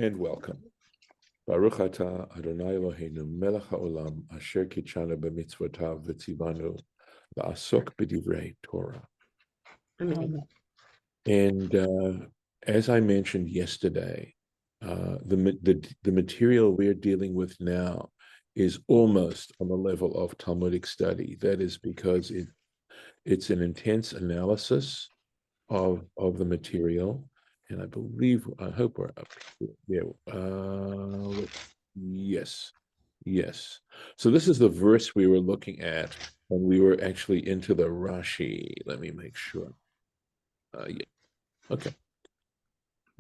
and welcome. Baruch atah Adonai Eloheinu melech haolam asher kitshanu b'mitzvotav v'tzivanu la'asok b'divrei Torah. Amen. And as I mentioned yesterday, the material we're dealing with now is almost on the level of Talmudic study. That is because it's an intense analysis of the material. And I hope we're up here. Yes. So this is the verse we were looking at when we were actually into the Rashi. Let me make sure. Yeah. Okay.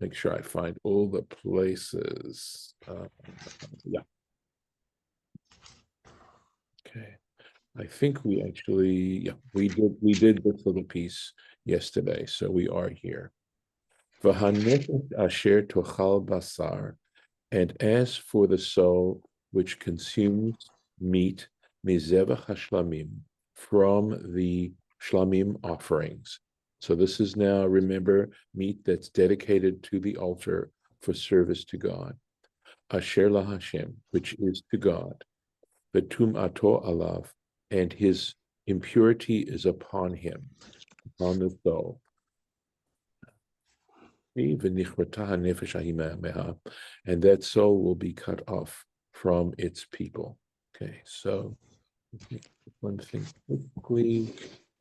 Make sure I find all the places. Yeah. Okay. I think we actually, we did this little piece yesterday, so we are here. V'hanefesh asher tochal basar, and as for the soul which consumes meat, mizevach hashlamim, from the shlamim offerings. So this is now, remember, meat that's dedicated to the altar for service to God. Asher la Hashem, which is to God. V'tum'ato alav, and his impurity is upon him, upon the soul. And that soul will be cut off from its people. Okay, so one thing quickly.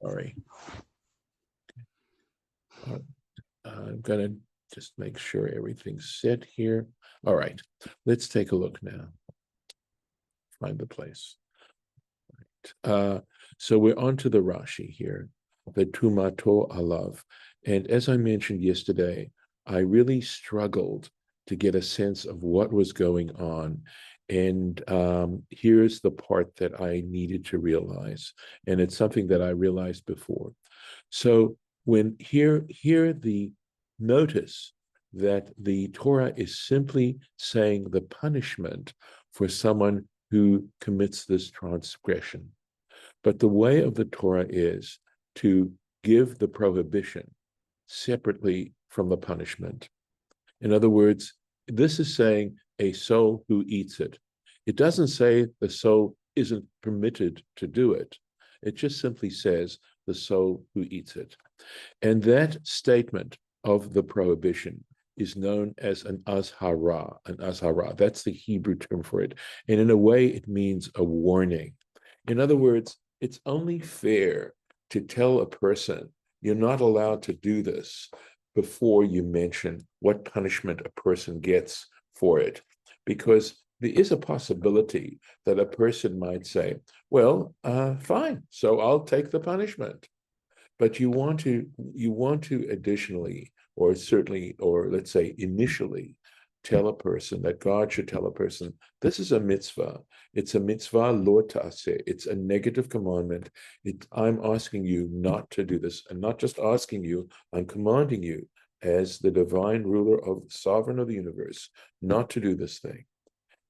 Sorry. I'm gonna just make sure everything's set here. All right, let's take a look now. Find the place. Right. So we're on to the Rashi here, the Tumato Alav. And as I mentioned yesterday, I really struggled to get a sense of what was going on. And here's the part that I needed to realize. And it's something that I realized before. So when here the notice that the Torah is simply saying the punishment for someone who commits this transgression. But the way of the Torah is to give the prohibition separately from the punishment. In other words, this is saying a soul who eats it. It doesn't say the soul isn't permitted to do it. It just simply says the soul who eats it. And that statement of the prohibition is known as an azhara, That's the Hebrew term for it. And in a way, it means a warning. In other words, it's only fair to tell a person, you're not allowed to do this before you mention what punishment a person gets for it. Because there is a possibility that a person might say, well, fine, so I'll take the punishment. But you want to additionally, or certainly, or let's say initially, tell a person that God should tell a person, this is a mitzvah. It's a mitzvah lo ta'aseh. It's a negative commandment. I'm asking you not to do this. And not just asking you, I'm commanding you as the divine ruler of the sovereign of the universe, not to do this thing.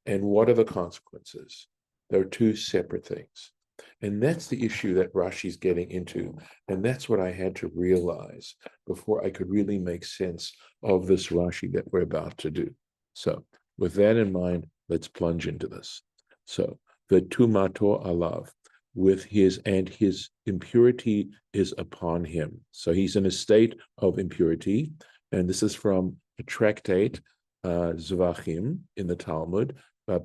And what are the consequences? There are two separate things. And that's the issue that Rashi's getting into. And that's what I had to realize before I could really make sense of this Rashi that we're about to do. So with that in mind, let's plunge into this. So the tumato alav, with his impurity is upon him. So he's in a state of impurity. And this is from a tractate, Zvachim, in the Talmud,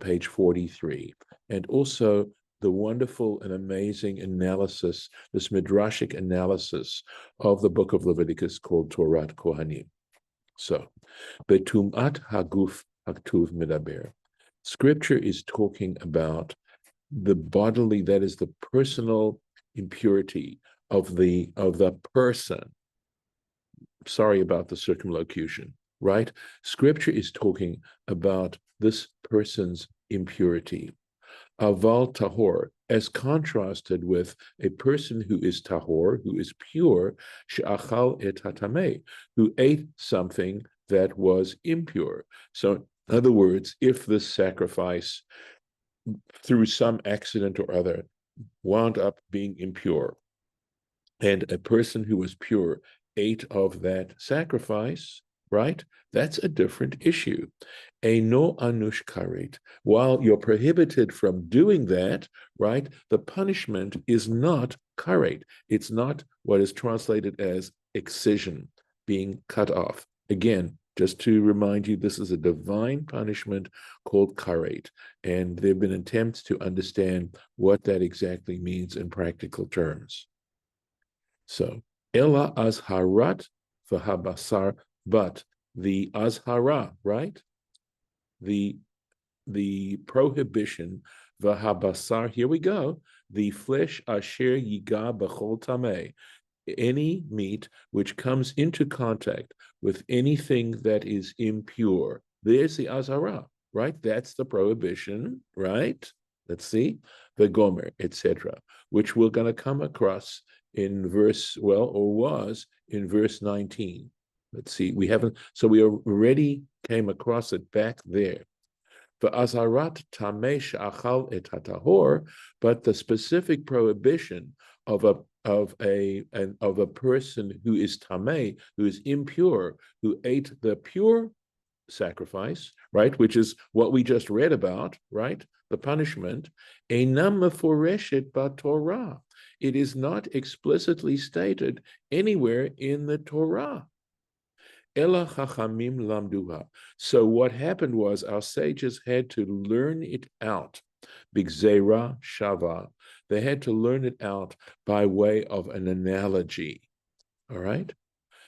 page 43. And also the wonderful and amazing analysis, this midrashic analysis of the book of Leviticus called Torah Kohanim. So, betumat haguf haktuv medaber. Scripture is talking about the bodily, that is the personal impurity of the person. Sorry about the circumlocution, right? Scripture is talking about this person's impurity. Aval tahor, as contrasted with a person who is tahor, who is pure, she'achal et hatameh, who ate something that was impure. So, in other words, if this sacrifice, through some accident or other, wound up being impure, and a person who was pure ate of that sacrifice, right? That's a different issue. Eino anush karet. While you're prohibited from doing that, right, the punishment is not karet. It's not what is translated as excision, being cut off. Again, just to remind you, this is a divine punishment called karet, and there have been attempts to understand what that exactly means in practical terms. So, ela azharat v'habasar, but the azhara, right? The prohibition, v'habasar, here we go, the flesh asher yiga b'chol tameh, any meat which comes into contact with anything that is impure. There's the azhara, right? That's the prohibition, right? Let's see, the gomer, etc., which we're going to come across in verse, well, or was in verse 19. Let's see, we already came across it back there. V'azarat tameh she'achal et hatahor, but the specific prohibition of a person who is tameh, who is impure, who ate the pure sacrifice, right, which is what we just read about, right, the punishment, einam meforeshet b'Torah. It is not explicitly stated anywhere in the Torah. Ela chachamim lamduha. So what happened was our sages had to learn it out. Bigzera shava. They had to learn it out by way of an analogy. All right.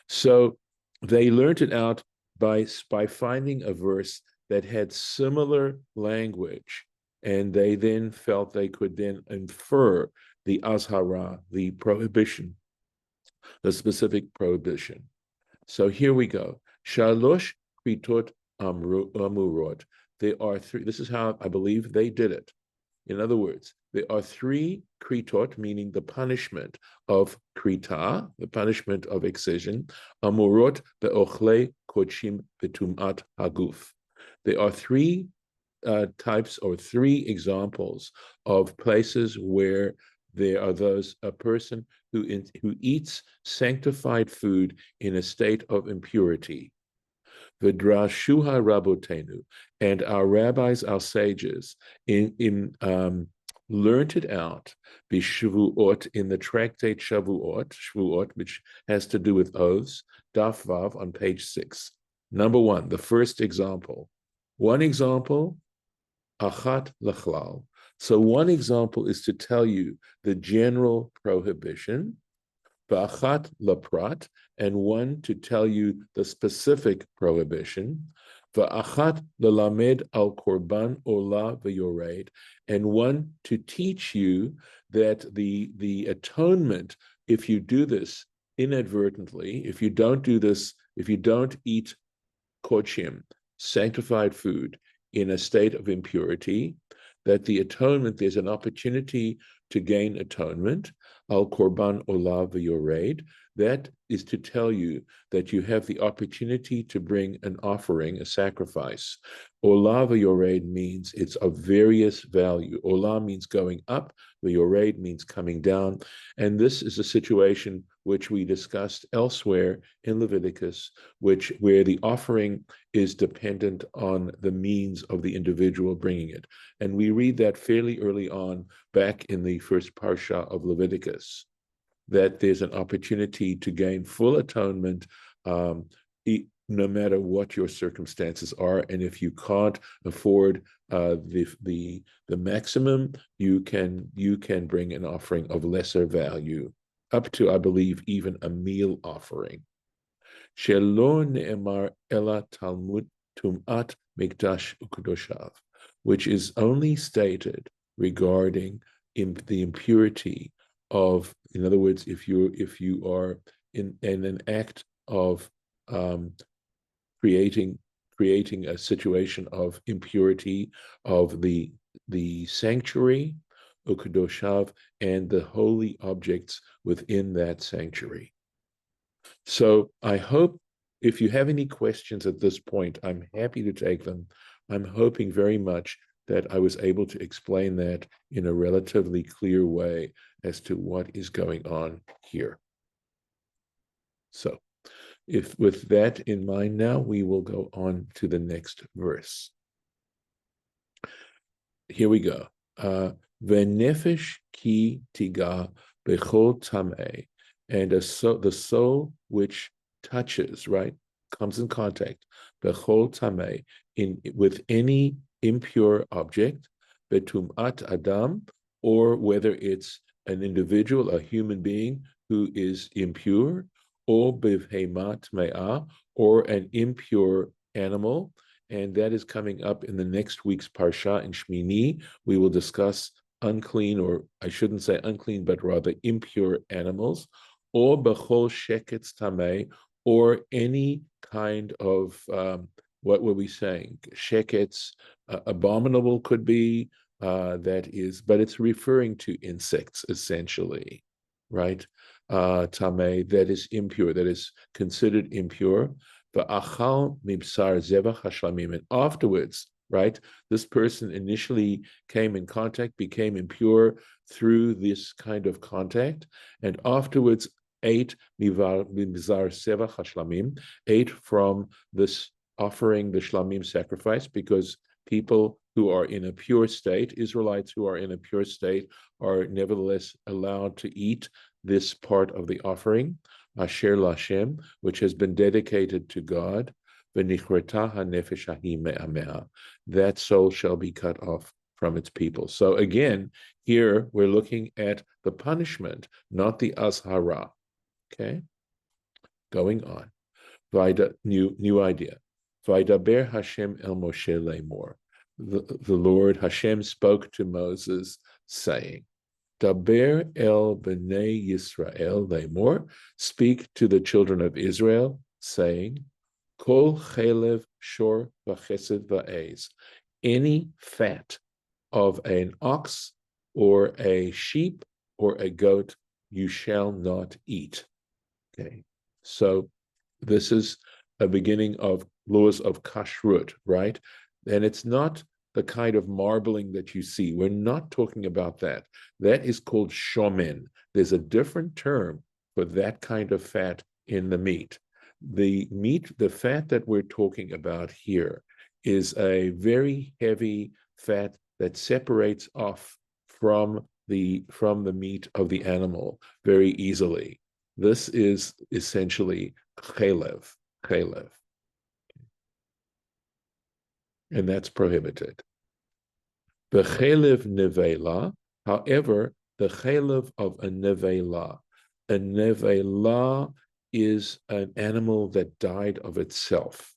So they learned it out by finding a verse that had similar language, and they then felt they could then infer the azhara, the prohibition, the specific prohibition. So here we go. Shalosh kritot amurot. There are three. This is how I believe they did it. In other words, there are three kritot, meaning the punishment of krita, the punishment of excision, amurot be'ochle kodshim betumat haguf. There are three types or three examples of places where there are a person who eats sanctified food in a state of impurity. V'drashuha rabotenu, and our rabbis, our sages, learned it out, b'shvuot, in the tractate Shvuot, which has to do with oaths, Daf Vav on page 6. Number one, the first example. One example, achat lechlal. So one example is to tell you the general prohibition, v'achat laprat, and one to tell you the specific prohibition, v'achat lelamed al korban ola v'yored, and one to teach you that the atonement, if you do this inadvertently, if you don't eat kodshim, sanctified food, in a state of impurity, that the atonement, there's an opportunity to gain atonement, al korban ola v'yored. That is to tell you that you have the opportunity to bring an offering, a sacrifice. Ola v'yored means it's of various value. Ola means going up, v'yored means coming down. And this is a situation which we discussed elsewhere in Leviticus, where the offering is dependent on the means of the individual bringing it. And we read that fairly early on back in the first Parsha of Leviticus, that there's an opportunity to gain full atonement no matter what your circumstances are. And if you can't afford the maximum, you can bring an offering of lesser value, up to, I believe, even a meal offering. Shelo ne'emar ela talmud tumat mikdash ukdoshav, which is only stated regarding the impurity of, in other words, if you are in an act of creating a situation of impurity of the sanctuary, ukdoshav, and the holy objects within that sanctuary. So I hope, if you have any questions at this point, I'm happy to take them. I'm hoping very much that I was able to explain that in a relatively clear way as to what is going on here. So if with that in mind now, we will go on to the next verse. Here we go. V'nefesh ki tiga bechol tameh, and the soul which touches, right, comes in contact, bechol tameh, with any impure object, betumat adam, or whether it's an individual, a human being who is impure, or bivhemat me'ah, or an impure animal. And that is coming up in the next week's Parsha in Shmini. We will discuss unclean, or I shouldn't say unclean, but rather impure animals, or bechol sheketz tameh, or any kind of, what were we saying? Sheketz, abominable could be, that is, but it's referring to insects essentially, right? Tameh, that is impure, that is considered impure. And afterwards, right, this person initially came in contact, became impure through this kind of contact, and afterwards ate ate from this offering, the shlamim sacrifice, because people who are in a pure state, Israelites who are in a pure state, are nevertheless allowed to eat this part of the offering, Asher Lashem, which has been dedicated to God, that soul shall be cut off from its people. So again, here we're looking at the punishment, not the azhara. Okay, going on. New idea. Vaidaber Hashem el Moshe lemor. The Lord Hashem spoke to Moses, saying, Daber el b'nei Yisrael lemor, speak to the children of Israel, saying, Kol chelev shor v'chesed va'ez, any fat of an ox or a sheep or a goat you shall not eat. Okay, so this is a beginning of laws of kashrut, right? And it's not the kind of marbling that you see. We're not talking about that. That is called shomen. There's a different term for that kind of fat in the meat. The fat that we're talking about here is a very heavy fat that separates off from the meat of the animal very easily. This is essentially chelev. And that's prohibited. The chelev neveila, however, the chelev of a neveila is an animal that died of itself,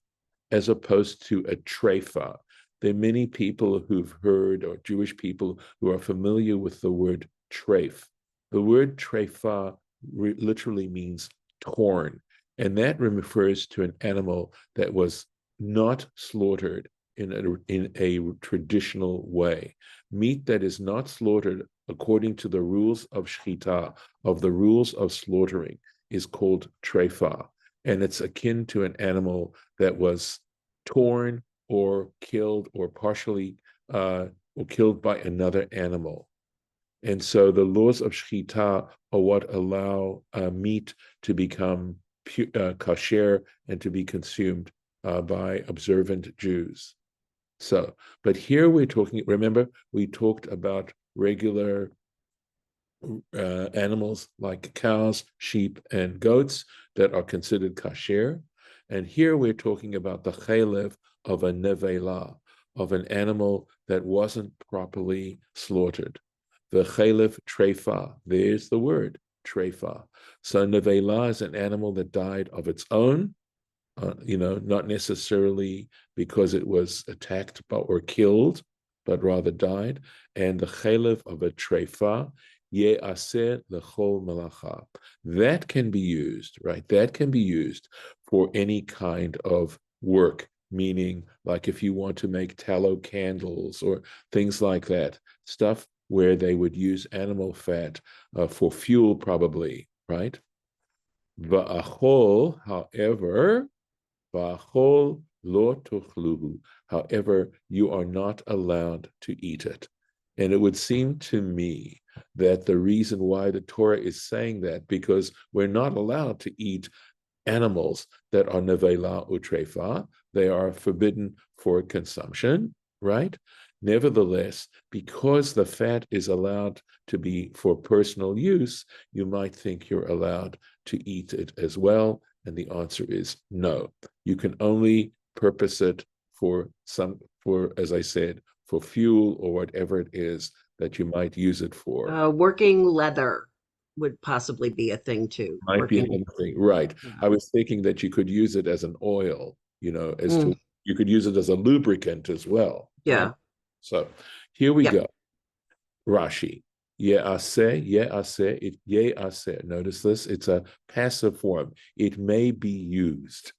as opposed to a treifa. There are many people who've heard, or Jewish people who are familiar with the word treif. The word treifa literally means torn, and that refers to an animal that was not slaughtered in a traditional way. Meat that is not slaughtered according to the rules of shchita, of the rules of slaughtering, is called treifa, and it's akin to an animal that was torn or killed or partially or killed by another animal. And so the laws of shchita are what allow meat to become kosher and to be consumed by observant Jews. So, but here we're talking, remember, we talked about regular animals like cows, sheep, and goats that are considered kosher. And here we're talking about the chelev of a neveila, of an animal that wasn't properly slaughtered. The chelev treifa, there's the word, treifa. So neveila is an animal that died of its own, not necessarily because it was attacked or killed, but rather died. And the chelev of a treifa, ye'aseh lechol melacha. That can be used, right? That can be used for any kind of work, meaning like if you want to make tallow candles or things like that, stuff where they would use animal fat for fuel probably, right? Va'achol, however, V'achol lo tuchluhu. However, you are not allowed to eat it. And it would seem to me that the reason why the Torah is saying that, because we're not allowed to eat animals that are neveila or treifa. They are forbidden for consumption, right? Nevertheless, because the fat is allowed to be for personal use, you might think you're allowed to eat it as well. And the answer is no. You can only purpose it for as I said, for fuel or whatever it is that you might use it for. Working leather would possibly be a thing too. Might be Working, another thing, right? yeah. I was thinking that you could use it as an oil, as Mm, to you could use it as a lubricant as well, right? yeah. So here we Yep. go. Rashi. Ye'aseh. Notice this, it's a passive form. It may be used,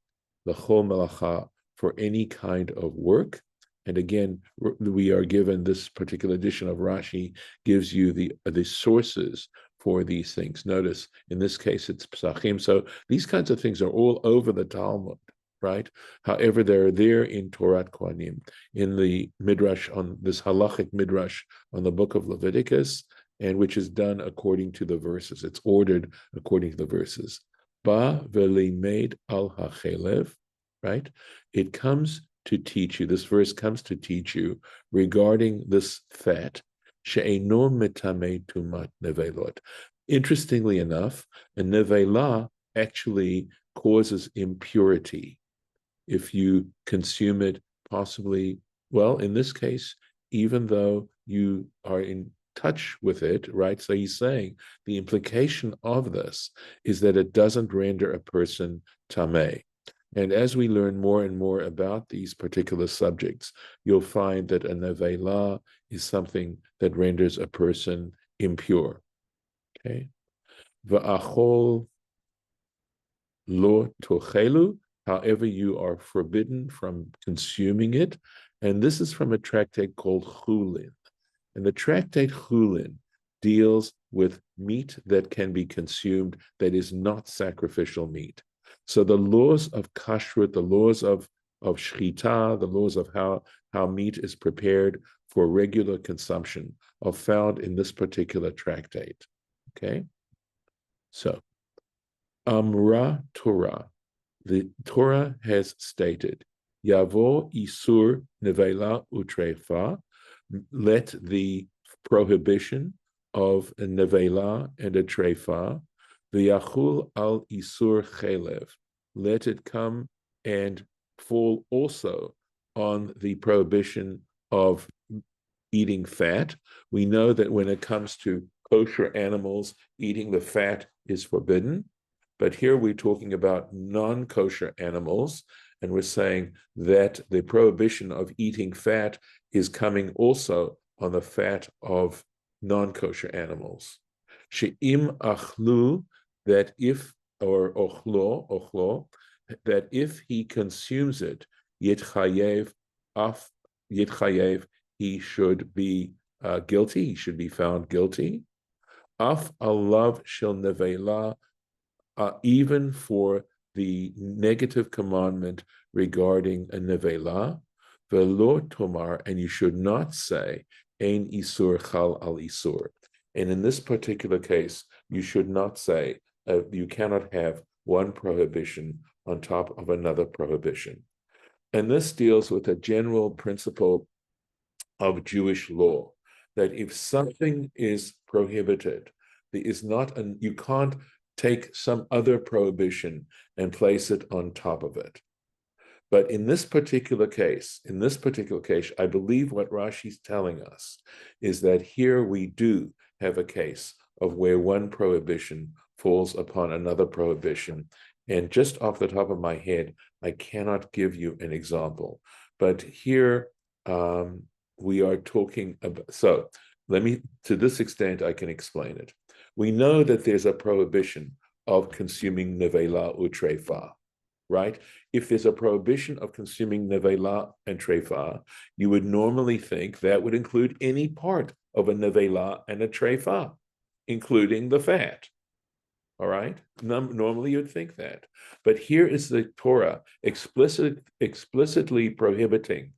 l'chol melacha, for any kind of work. And again, we are given this particular edition of Rashi gives you the sources for these things. Notice, in this case, it's psachim. So these kinds of things are all over the Talmud, right? However, they're there in Torah Kohanim, in the Midrash, on this halachic Midrash on the book of Leviticus, and which is done according to the verses. It's ordered according to the verses. Ba velimed al hachelev, right? It comes to teach you, this verse comes to teach you regarding this fat, she'eino metame tumat neveilot. Interestingly enough, a neveila actually causes impurity if you consume it, possibly, well, in this case, even though you are in touch with it, right? So he's saying the implication of this is that it doesn't render a person tameh. And as we learn more and more about these particular subjects, you'll find that a neveila is something that renders a person impure. Okay? Va'achol lo tochelu, however, you are forbidden from consuming it. And this is from a tractate called Chulin. And the tractate Chulin deals with meat that can be consumed that is not sacrificial meat. So the laws of kashrut, the laws of shchita, the laws of how meat is prepared for regular consumption are found in this particular tractate. Okay? So, Amra Torah. The Torah has stated, Yavo Isur Neveila Utreifa, let the prohibition of a neveila and a treifa, the Yachul al Isur Chelev, let it come and fall also on the prohibition of eating fat. We know that when it comes to kosher animals, eating the fat is forbidden. But here we're talking about non-kosher animals, and we're saying that the prohibition of eating fat is coming also on the fat of non-kosher animals. She'im achlu, that if, or ochlo, that if he consumes it, yitchayev, he should be guilty, he should be found guilty. Af alav shel neveila, even for the negative commandment regarding a neveila, velo tomar, and you should not say, ein isur chal al isur. And in this particular case, you should not say, you cannot have one prohibition on top of another prohibition. And this deals with a general principle of Jewish law, that if something is prohibited, there is not, you can't take some other prohibition and place it on top of it. But in this particular case, I believe what Rashi's telling us is that here we do have a case of where one prohibition falls upon another prohibition. And just off the top of my head, I cannot give you an example. But here we are talking about, so to this extent, I can explain it. We know that there's a prohibition of consuming neveila or treifa, right? If there's a prohibition of consuming neveila and treifa, you would normally think that would include any part of a neveila and a treifa, including the fat. All right? Normally you'd think that. But here is the Torah explicitly prohibiting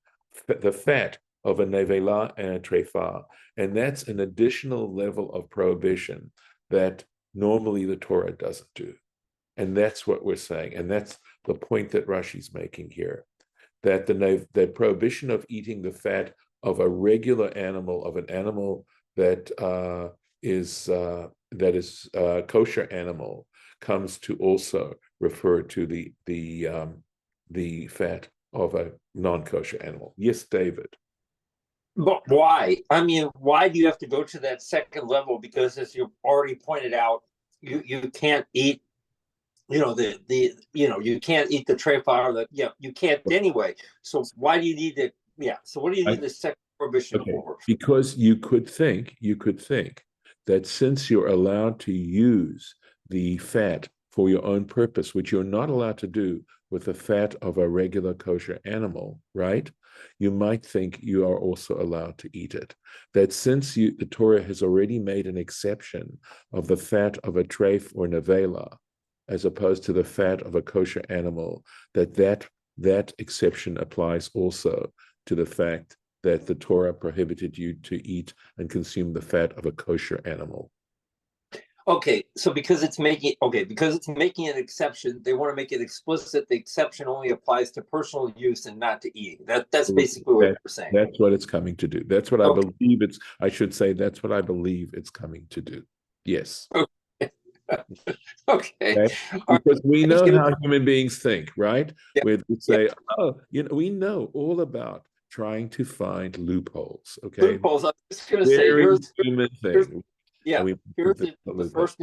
the fat of a neveila and a treifa. And that's an additional level of prohibition that normally the Torah doesn't do. And that's what we're saying. And that's the point that Rashi's making here, that the prohibition of eating the fat of a regular animal, of an animal that is kosher animal, comes to also refer to the fat of a non-kosher animal. Yes, David. But why? I mean, why do you have to go to that second level? Because as you already pointed out, you can't eat, you can't eat the treifa or you can't anyway. So why do you need it? Yeah. So what do you need the second prohibition for? Because you could think that since you're allowed to use the fat for your own purpose, which you're not allowed to do with the fat of a regular kosher animal, right? You might think you are also allowed to eat it. That since the Torah has already made an exception of the fat of a treifa or neveila, as opposed to the fat of a kosher animal, that exception applies also to the fact that the Torah prohibited you to eat and consume the fat of a kosher animal. Okay, so because it's making an exception, they want to make it explicit. The exception only applies to personal use and not to eating. That's basically what we're saying. That's what it's coming to do. That's what I believe I should say that's what I believe it's coming to do. Yes. Okay. Because we know how human beings think, right? Yeah. We say, we know all about trying to find loopholes. Okay. Loopholes. I was just going to say, here's human thing. Here's the first,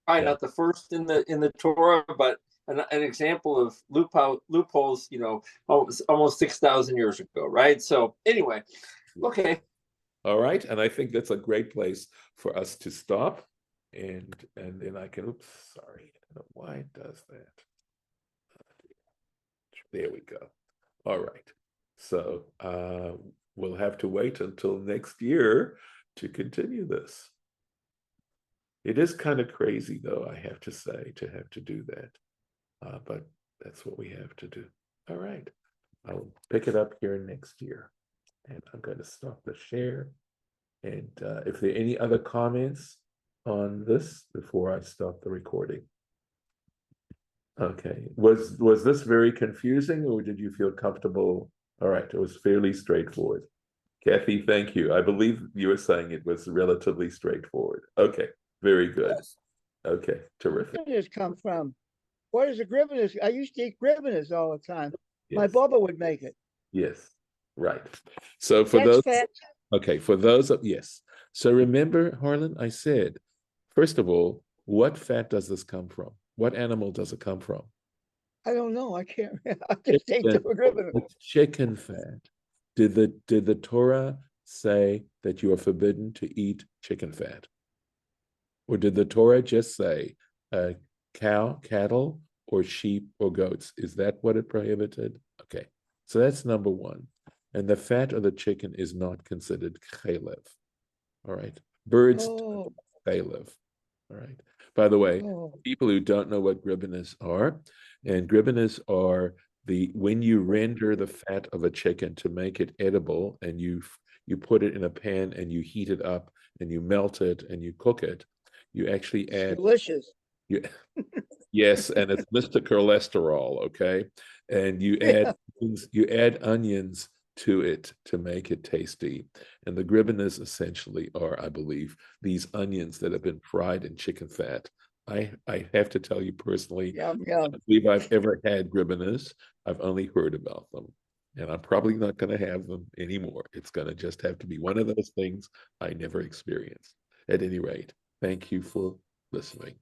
probably not the first in the Torah, but an example of loopholes. Almost 6,000 years ago, right? So anyway, okay. All right, and I think that's a great place for us to stop, and then I can. Oops, sorry, I don't know why it does that. There we go. All right, so we'll have to wait until next year to continue this. It is kind of crazy, though, I have to say, to have to do that. But that's what we have to do. All right. I'll pick it up here next year. And I'm going to stop the share. And if there are any other comments on this before I stop the recording. Okay. Was this very confusing, or did you feel comfortable? All right. It was fairly straightforward. Kathy, thank you. I believe you were saying it was relatively straightforward. Okay. Very good. Yes. Okay, terrific. Where did this come from? What is a grivinus? I used to eat grivinus all the time. Yes. My Bubba would make it. Yes, right. So for That's those, fat. okay, for those of, yes. So remember, Harlan, I said, first of all, what fat does this come from? What animal does it come from? I don't know. I can't. I just ate the grivinus. It's chicken fat. Did the Torah say that you are forbidden to eat chicken fat? Or did the Torah just say cow, cattle, or sheep, or goats? Is that what it prohibited? Okay, so that's number one. And the fat of the chicken is not considered chalev. All right, birds, chalev. All right. By the way, people who don't know what gribinas are, and gribinas are when you render the fat of a chicken to make it edible, and you put it in a pan and you heat it up and you melt it and you cook it. You actually add delicious. Yes, and it's Mr. Cholesterol, okay? And you add onions to it to make it tasty. And the gribinas essentially are, I believe, these onions that have been fried in chicken fat. I have to tell you personally, I believe I've ever had gribinas. I've only heard about them. And I'm probably not going to have them anymore. It's going to just have to be one of those things I never experienced. At any rate, thank you for listening.